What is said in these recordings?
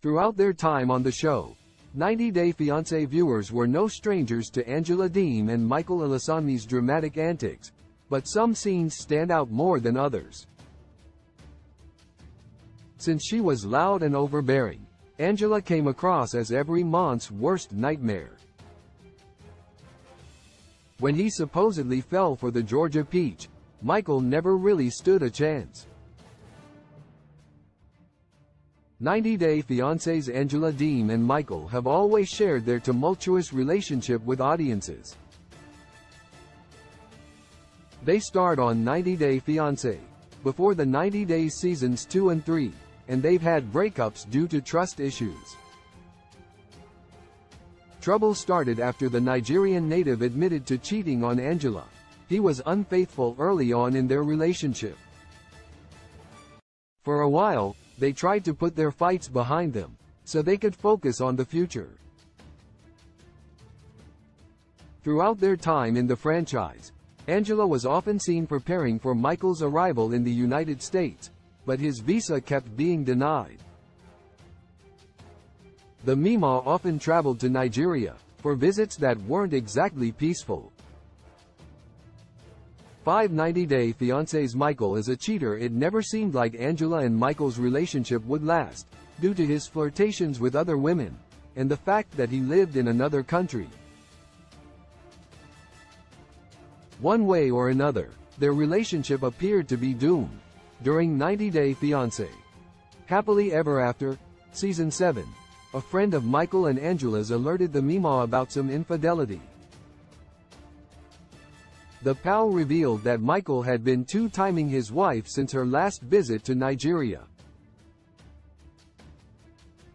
Throughout their time on the show, 90 Day Fiancé viewers were no strangers to Angela Deem and Michael Ilesanmi's dramatic antics, but some scenes stand out more than others. Since she was loud and overbearing, Angela came across as every man's worst nightmare. When he supposedly fell for the Georgia peach, Michael never really stood a chance. 90 Day Fiancé's Angela Deem and Michael have always shared their tumultuous relationship with audiences. They starred on 90 Day Fiancé before the 90 Days seasons 2 and 3, and they've had breakups due to trust issues. Trouble started after the Nigerian native admitted to cheating on Angela. He was unfaithful early on in their relationship. For a while, they tried to put their fights behind them, so they could focus on the future. Throughout their time in the franchise, Angela was often seen preparing for Michael's arrival in the United States, but his visa kept being denied. The Mima often traveled to Nigeria for visits that weren't exactly peaceful. 90 Day Fiancé's Michael is a cheater. It never seemed like Angela and Michael's relationship would last, due to his flirtations with other women, and the fact that he lived in another country. One way or another, their relationship appeared to be doomed. During 90 Day Fiancé, Happily Ever After, Season 7, a friend of Michael and Angela's alerted the Mima about some infidelity. The pal revealed that Michael had been two-timing his wife since her last visit to Nigeria.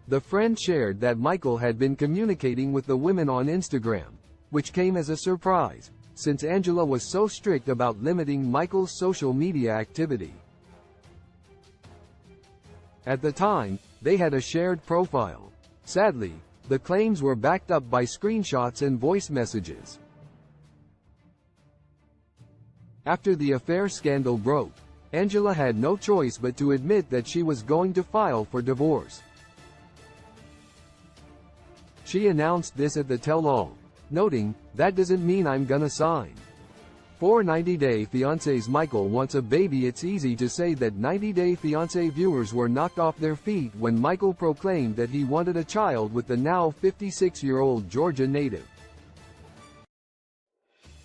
The friend shared that Michael had been communicating with the women on Instagram, which came as a surprise, since Angela was so strict about limiting Michael's social media activity. At the time, they had a shared profile. Sadly, the claims were backed up by screenshots and voice messages. After the affair scandal broke, Angela had no choice but to admit that she was going to file for divorce. She announced this at the tell-all, noting, "That doesn't mean I'm gonna sign." For 90 Day Fiancé's Michael wants a baby. It's easy to say that 90 Day Fiancé viewers were knocked off their feet when Michael proclaimed that he wanted a child with the now 56-year-old Georgia native.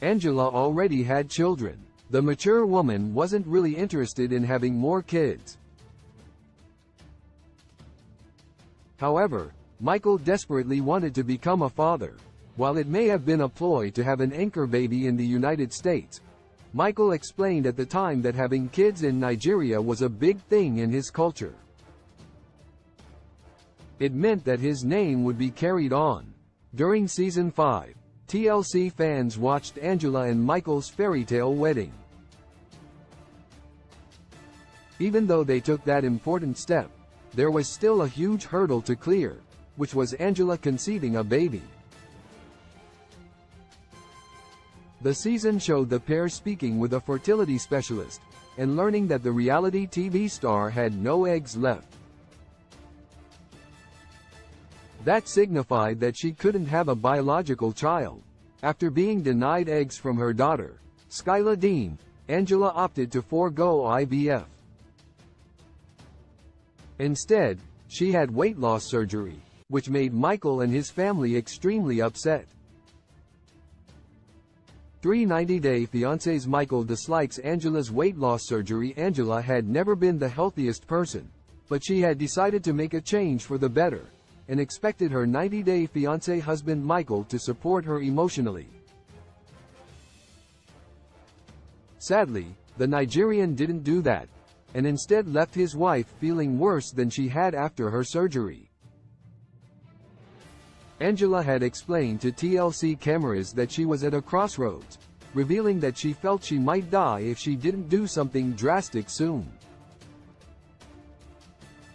Angela already had children. The mature woman wasn't really interested in having more kids. However, Michael desperately wanted to become a father. While it may have been a ploy to have an anchor baby in the United States, Michael explained at the time that having kids in Nigeria was a big thing in his culture. It meant that his name would be carried on. During Season 5, TLC fans watched Angela and Michael's fairytale wedding. Even though they took that important step, there was still a huge hurdle to clear, which was Angela conceiving a baby. The season showed the pair speaking with a fertility specialist, and learning that the reality TV star had no eggs left. That signified that she couldn't have a biological child. After being denied eggs from her daughter, Skyla Deem, Angela opted to forego IVF. Instead, she had weight loss surgery, which made Michael and his family extremely upset. 90 Day Fiancé's Michael dislikes Angela's weight loss surgery. Angela had never been the healthiest person, but she had decided to make a change for the better, and expected her 90 Day Fiancé husband Michael to support her emotionally. Sadly, the Nigerian didn't do that, and instead left his wife feeling worse than she had after her surgery. Angela had explained to TLC cameras that she was at a crossroads, revealing that she felt she might die if she didn't do something drastic soon.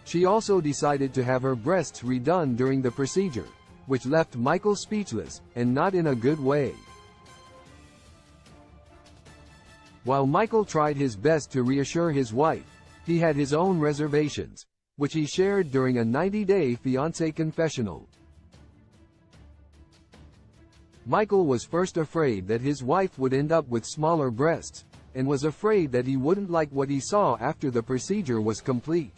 She also decided to have her breasts redone during the procedure, which left Michael speechless, and not in a good way. While Michael tried his best to reassure his wife, he had his own reservations. which he shared during a 90-day fiancé confessional. Michael was first afraid that his wife would end up with smaller breasts, and was afraid that he wouldn't like what he saw after the procedure was complete.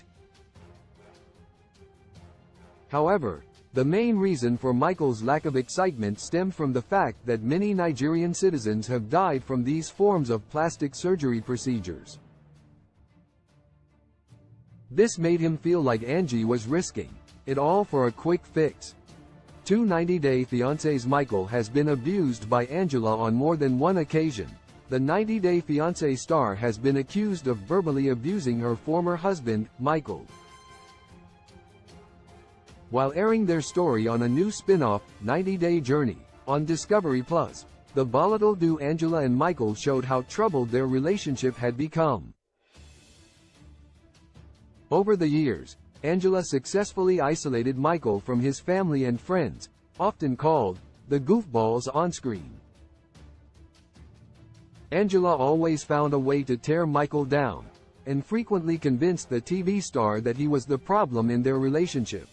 However, the main reason for Michael's lack of excitement stemmed from the fact that many Nigerian citizens have died from these forms of plastic surgery procedures. This made him feel like Angie was risking it all for a quick fix. 90-day fiancés. Michael has been abused by Angela on more than one occasion. The 90-day fiancé star has been accused of verbally abusing her former husband, Michael. While airing their story on a new spin-off, 90-Day Journey, on Discovery+, the volatile duo Angela and Michael showed how troubled their relationship had become. Over the years, Angela successfully isolated Michael from his family and friends, often called the goofballs on screen. Angela always found a way to tear Michael down, and frequently convinced the TV star that he was the problem in their relationship.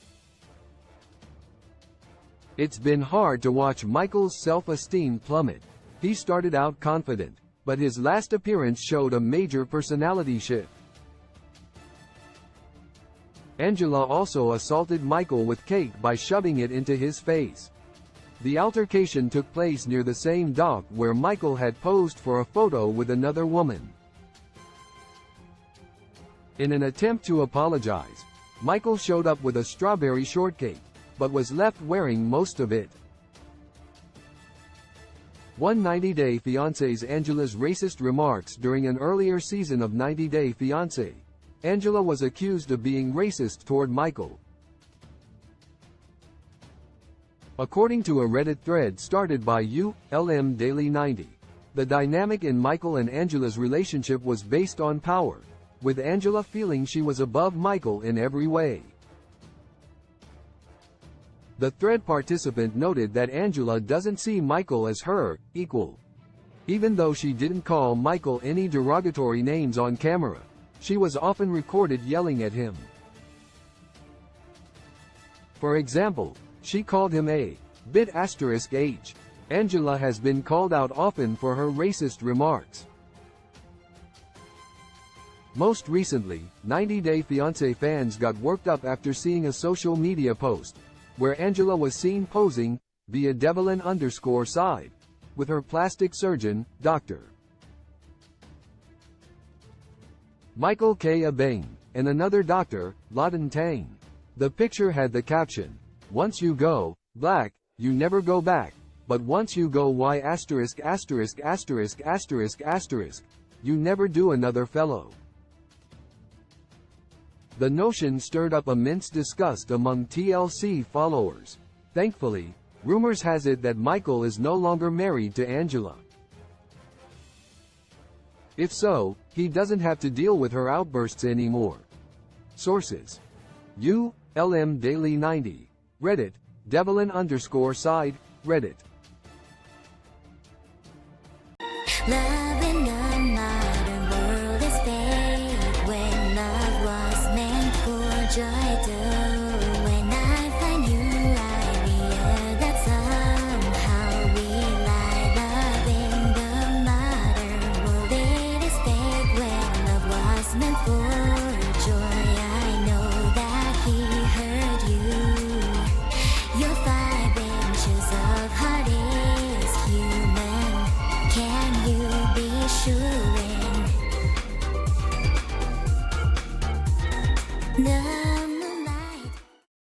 It's been hard to watch Michael's self-esteem plummet. He started out confident, but his last appearance showed a major personality shift. Angela also assaulted Michael with cake by shoving it into his face. The altercation took place near the same dock where Michael had posed for a photo with another woman. In an attempt to apologize, Michael showed up with a strawberry shortcake, but was left wearing most of it. 90-Day Fiancé's Angela's racist remarks. During an earlier season of 90-Day Fiancé, Angela was accused of being racist toward Michael. According to a Reddit thread started by Ilesanmi Daily 90, the dynamic in Michael and Angela's relationship was based on power, with Angela feeling she was above Michael in every way. The thread participant noted that Angela doesn't see Michael as her equal. Even though she didn't call Michael any derogatory names on camera, she was often recorded yelling at him. For example, she called him a bit *H. Angela has been called out often for her racist remarks. Most recently, 90-Day Fiancé fans got worked up after seeing a social media post where Angela was seen posing via Devlin_side with her plastic surgeon, Dr. Michael K. Abeng, and another doctor, Laden Tang. The picture had the caption, "Once you go black, you never go back, but once you go Y************, you never do another fellow." The notion stirred up immense disgust among TLC followers. Thankfully, rumors has it that Michael is no longer married to Angela. If so, he doesn't have to deal with her outbursts anymore. Sources: Ilesanmi Daily 90, Reddit, Devlin_side, Reddit. Love in a modern world is fake when love was meant for joy too. When I find you, I realize that somehow we lie. Love in the modern world, it is fake when love was meant for joy. I know that he hurt you. Your 5 inches of heart is human. Can you be sure? No.